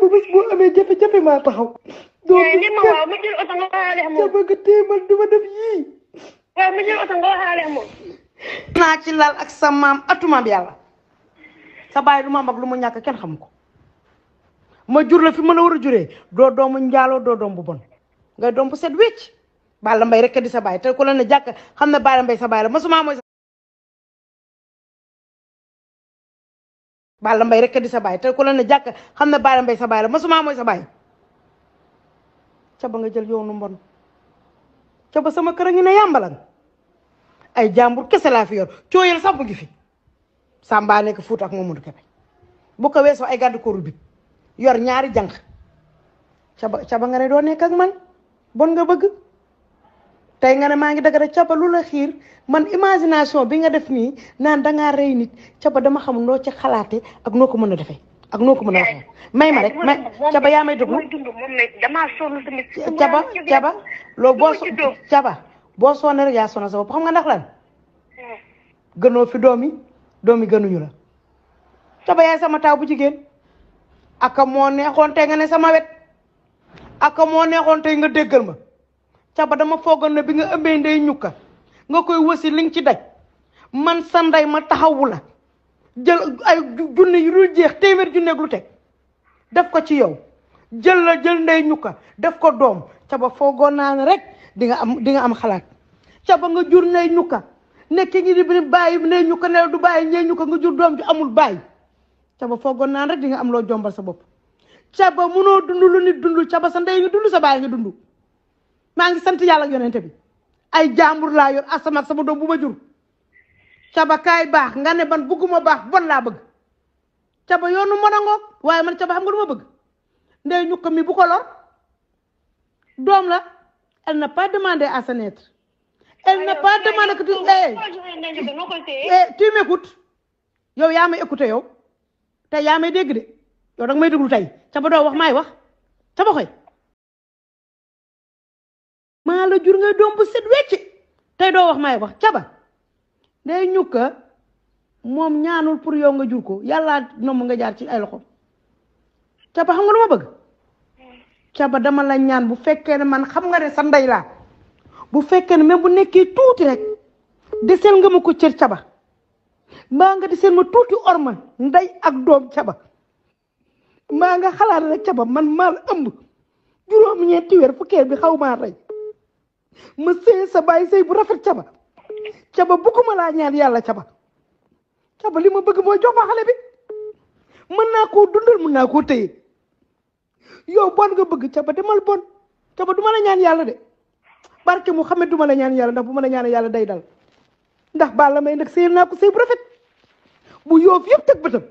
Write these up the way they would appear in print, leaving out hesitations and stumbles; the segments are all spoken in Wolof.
ba bés boo amee jafe-jafe maa taxaw. doo ni ma waaw ma jël oto nga waxaale moom. ca ba nga téemal du ma def yii. waaw ma jël oto nga waxaale moom. naa ci lal ak sa maam atuma bi yàlla sa baay lu ma mag lu mu ñàkk kenn xamu ko ma jur la fi ma la war a juree doo doomu njaaloo doo doom bu bon ngay doom bu set wécc Balla Mbaye rek di sa baay te ku la ne jàkk xam ne Balla Mbaye sa baay la masuma mooy Balla Mbaye rek di sa baay te ku la ne jàkk xam ne Balla Mbaye sa baay la masuma mooy sa baay ca ba nga jël yoonu mbon ca ba sama kër a ngi ne yàmbalan ay jàmbur kese laa fi yor cooyal sax mu ngi fi Samba nekk Fuuta ak Mamadou Kébé bu ko weesoo ay gàddu kóoru bi yor ñaari jànq caba nga ne doo nekk ak man bon nga bëgg tey nga ne maa ngi dagara caba lu la xiir man imagination bi nga def nii naan dangaa rey nit caba dama xam noo ci xalaate ak noo ko mën a defee ak noo ko mën a waxee may ma rek may caba yaa may déglu caba loolu boo soone rek yaa sona sa bopp xam nga ndax lan gënoo fi doom yi gënuñu la caba yaay sama taaw bu jigéen aka moo neexoon tey nga ne sama wet aka moo neexoon tey nga déggal ma caba dama foogoon ne bi nga ëmbee ndey ñukka nga koy wasi li nga ci daj man sa ndey ma taxawu la jël ay junni yu dul jeex téeméer junni ak lu teg def ko ci yow jël ndey ñukka def ko doom caba foogoon naa ne rek di nga am xalaat caba nga jur ndey ñukka nekk ngi di bàyyi ndey ñukka ne du bàyyi ndey ñukka nga jur doom ju amul bàyyi caba foogoon naa rek di nga am loo jombal sa bopp caba munoo dund lu nit dund caba sa ndey nga dund sa bàyyi nga dund maa ngi sant yàlla ak yonente bi ay jàmbur laa yor asama ak sama doom bu ma jur caba kaay baax nga ne ban bëgguma baax bon laa bëgg caba yoonu mën a ngoog waaye man caba xam nga lu ma bëgg ndey ñukka mi bu ko lor doom la elle n'a pas demandé à se naître elle n'a pas demandé que tu m'écoutes yow yaa may écouté yow tey yaa may dégg de yow danga may déglu tey caba doo wax maay wax caba xoy maa la jur ngay doom bu set wecc tey doo wax maay wax caba day ñukka moom ñaanul pour yow nga jur ko yàlla nomm nga jaar ci ay loxo caba xam nga lu ma bëgg caba dama la ñaan bu fekkee ne man xam nga ne sa ndey laa bu fekkee ne même bu nekkee tuuti rek deseel nga ma ko cër caba mbaa nga deseel ma tuuti orma ndey ak doom caba maa nga xalaat rek caba man maa la ëmb juróom-ñeenti weer fukkeel bi xaw maa rey ma sëy sa bàyyi sëy bu rafet caba bugguma laa ñaan yàlla caba li ma bëgg mooy jox ma xale bi mën naa koo dundal mën naa koo téye yow bon nga bëgg caba demal bon caba du ma la ñaan yàlla de barke Muhammad du ma la ñaan yàlla ndax bu ma la ñaan yàlla day dal ndax Balla Mbaye nag sëy naa ko sëy bu rafet bu yoof yëpp teg bëtam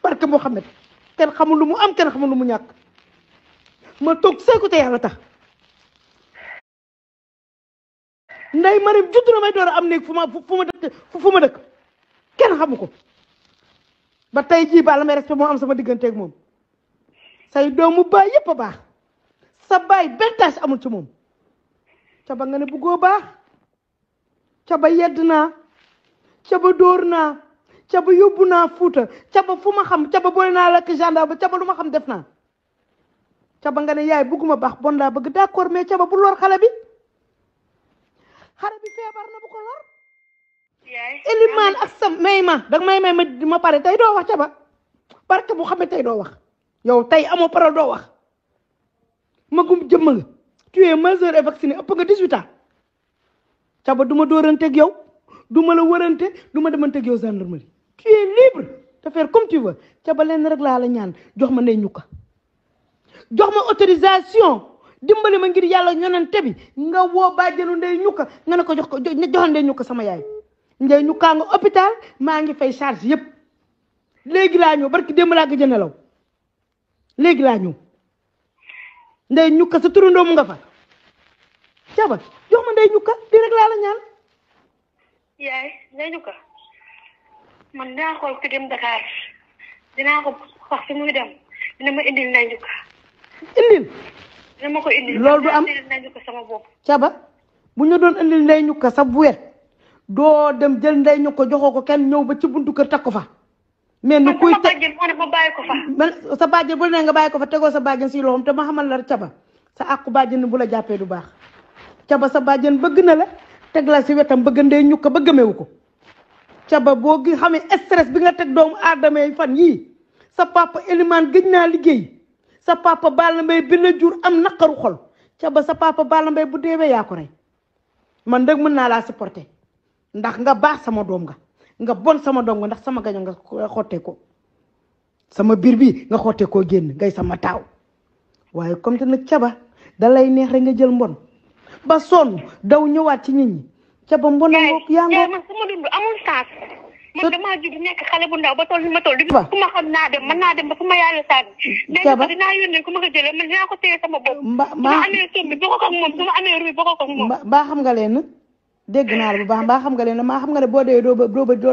barke Muhammad kenn xamul lu mu am kenn xamul lu mu ñàkk ma toog sëy ko te yàlla tax nday Marim judd na may door a am néeg fu ma dëkk kenn xamu ko ba tey jii Balla Mbaye respect moo am sama digganteeg moom say doomu baay yépp a baax sa baay benn tâche amul ci moom caba nga ne buggoo baax caba yedd naa caba dóor naa caba yóbbu naa Fuuta caba fu ma xam caba boole naa lakk gendarme ba caba lu ma xam def naa caba nga ne yaay bugguma baax bon laa bëgg d'accord mais caba bu lor xale bi feebar na bu ko lor Elimaan ak sa may ma danga may ma pare tey doo wax caba barke bu xamee tey doo wax yow tey amoo parole doo wax magum jëmm nga tu es majeur et vacciné ëpp nga 18 ans caba du ma dóoranteeg yow du ma la wërante du ma demanteeg yow gendarmerie tu es libre de faire comme tu veux caba leen rek laa la ñaan jox ma ndey ñukka jox ma autorisation dimbali ma ngir yàlla ñonante bi nga woo bàjjenu ndey ñukka nga ne ko joxal ndey ñukka sama yaay ndey ñukkaa nga hôpital maa ngi fay charge yépp léegi laa ñëw barki démb laa gëj a nelaw léegi laa ñëw ndey ñukka sa turandoo mu nga fa caba jox ma ndey ñukka di rek laa la ñaan yaay ndey ñukka man dinaa xool ku dem Dakar dinaa ko wax fi muy dem dina ma indil ndey ñukka indil dina ma ko indil loolu du am ndey ñukka sama bopp caba bu ñu doon indil ndey ñukka sa bu wet doo dem jël ndey ñukka joxoo ko kenn ñëw ba ci buntu kër teg ko fa mais nu kuy teg bàjjen moo ne ma bàyyi ko fa. man sa bàjjen bu ne nga bàyyi ko fa tegoo sa bàjjen si loxoom te ma xamal la caba sa àqu bàjjen bu la jàppee du baax caba sa bàjjen bëgg na la teg la si wetam bëgg ndey ñukka ba gëmewu ko caba boo gi xamee stress bi nga teg doomu aadama yi fan yii sa papa Elimane gëj naa liggéey sa papa Balla Mbaye bi la jur am naqaru xol caba sa papa Balla Mbaye bu deewee yaa ko rey man dëgg mën naa laa supporter ndax nga baax sama doom nga bon sama doom nga ndax sama gaño nga xottee ko sama biir bi nga xottee koo génn ngay sama taaw waaye comme te nag caba da lay neex rek nga jël mbon ba sonn daw ñëwaat ci nit ñi caba mbon a ngoog yaa ngoog man sama dund amul sens man damaa judd nekk xale bu ndaw ba toll ni ma toll ku ma xam naa dem mën naa dem ba fu ma yàlla sànni caba dinaa yónnee ku ma ko jëlee man dinaa ko téye sama bopp su ma amee soom bi bokk ak moom su ma amee ruy bokk ak moom mbaa xam nga leen dégg naa la bu baax mbaa xam nga leen maa xam nga ne boo dee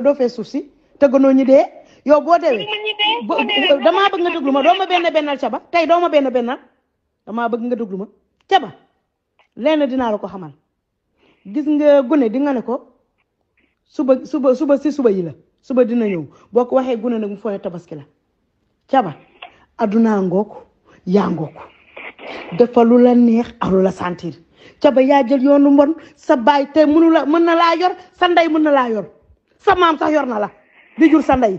doo fee suuf si te gënoo ñi dee yow boo deewee damaa bëgg nga déglu ma doo ma bennal caba tey doo ma bennal damaa bëgg nga déglu ma caba leen dinaa la ko xamal gis nga gune di nga ne ko suba si suba yi la suba dina ñëw boo ko waxee gune nag mu fone tabaski la caba addunaa ngook yaa ngook dafa lu la neex ak lu la sentir caba yaa jël yoonu mbon sa baay te mën na laa yor sa ndey mën na laa yor sa maam sax yor na la di jur sa ndey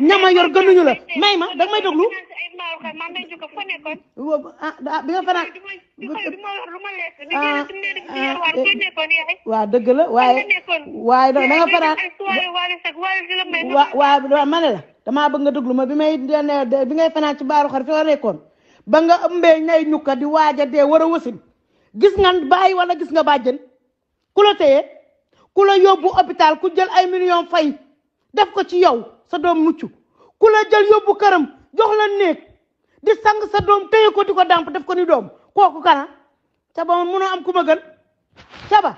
ñama yor gënuñu la may ma danga may déglu bi nga fanaan waaw dëgg la waaye da nga fanaan waaw ma ne la damaa bëgg nga déglu ma bi ngay fanaan ci baaru xar fi nga nekkoon ba nga ëmbee ñay ñukka di waaja dee war a wasin gis nga bàyyi wala gis nga bàjjen ku la téye ku la yóbbu hôpital ku jël ay millions fay def ko ci yow sa doom mucc ku la jël yóbbu këram jox la néeg di sang sa doom téye ko di ko dàmp def ko ni doom kooku kana caba man mënoo am ku ma gën caba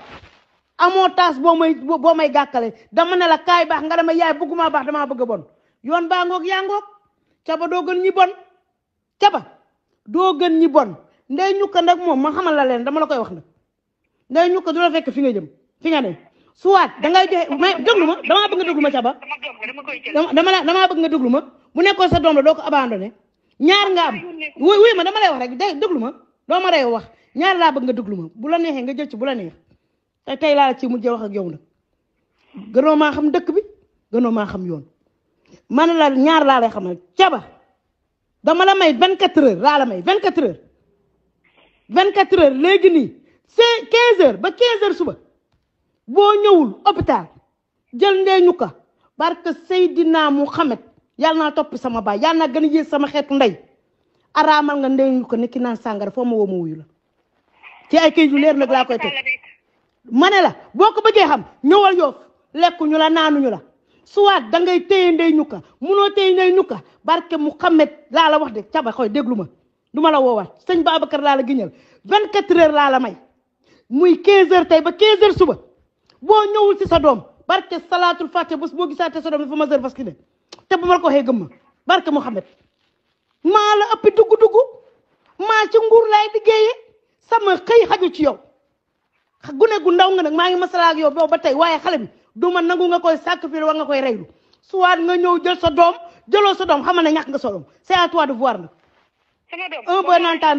amoo taas boo may gàkkale dama ne la kaay baax nga dama yaay bëgguma baax damaa bëgg a bon yoon baa ngoog yaa ngoog caba doo gën ñi bon caba doo gën ñi bon ndey ñukka nag moom ma xamal la leen dama la koy wax nag ndey ñukka du la fekk fi nga jëm fi nga ne soit dangay joxe may déglu ma damaa bëgg nga déglu ma caba damaa bëgg nga déglu ma bu nekkoon sa doom la doo ko abandonné ñaar nga am wuy ma dama lay wax rek déglu ma doo ma rey wax ñaar laa bëgg nga déglu ma bu la neexee nga jël ci bu la neex te tey laa la ci mujjee wax ak yow nag gënoo maa xam dëkk bi gënoo maa xam yoon man la ñaar laa lay xamal caba dama la may 24 heures laa la may 24 heures 24 heures léegi nii c'est 15 heures ba 15 heures suba boo ñëwul hôpital jël ndey ñukka barke Seydina Muhammad yàlla naa topp sama baay yàlla naa gën a yées sama xeetu ndey araamal nga ndey ñukka nekki naan sàngara foo ma woo ma wuyu la ci ay kayit yu leer nag laa koy teg ma ne la boo ko bëggee xam ñëwal Yoff lekkuñu la naanuñu la soit dangay téye ndey ñukka munoo téye ndey ñukka barke Muhammad laa la wax de caba xoy déglu ma du ma la woowaat sëñ Babacar laa la giñal 24 heures laa la may muy 15 heures tey ba 15 heures suba boo ñëwul ci sa doom barke salaatul fatiha bés boo gisaatee sa doom dafa majeur parce que ne te bu ma la ko waxee gëm ma barke Muhammad maa la ëppi dugg maa ci nguur laay liggéeyee sama xëy xaju ci yow gune gu ndaw nga nag maa ngi masala ak yow boobu ba tey waaye xale bi du ma nangu nga koy sacrifier wa nga koy reylu soit nga ñëw jël sa doom jëloo sa doom xamal ne ñàkk nga sa doom c'est à toi de voir nag un bon entendeur